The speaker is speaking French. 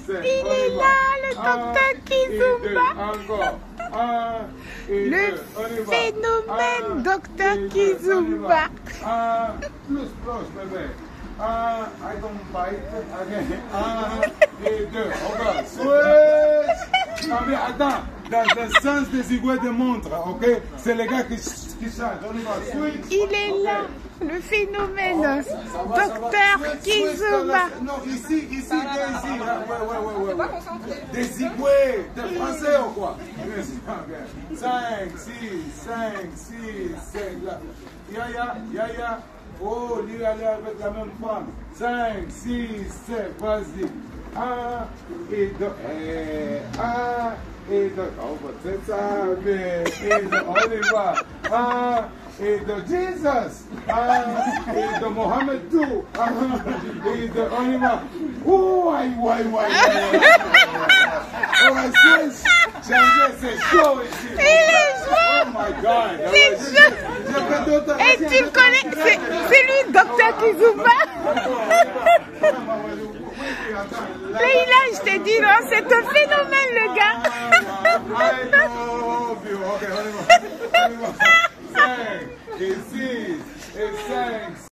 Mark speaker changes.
Speaker 1: Il est là, le docteur Kizomba. Le phénomène docteur Kizomba.
Speaker 2: Plus proche, bébé. I don't bite. Again. Et deux. Encore. Switch. Non mais attends. Dans le sens désigné de montre, ok? C'est les gars qui changent. On y va. Switch.
Speaker 1: Il est là. Le phénomène docteur Kizomba.
Speaker 2: Non, ici, ici. Ouais. Désigné. T'es français ou quoi? 5, 6, 7. Yaya. Oh, lui aller avec la même femme. 5, 6, 7, vas-y. 1 et 2. 1 et 2. Oh, c'est ça, mais. Et 2, on y va. 1 et 2, Jesus. 1 et 2, Mohamed tout. 1 et 2, on y va. Oh, aïe. Oh, switch. C'est chaud ici.
Speaker 1: Il est chaud.
Speaker 2: Oh my God.
Speaker 1: C'est chaud. Et tu le connais, c'est lui, docteur Kizomba. Leïla, je t'ai dit, non, c'est un phénomène, le gars.
Speaker 2: I love you. Okay,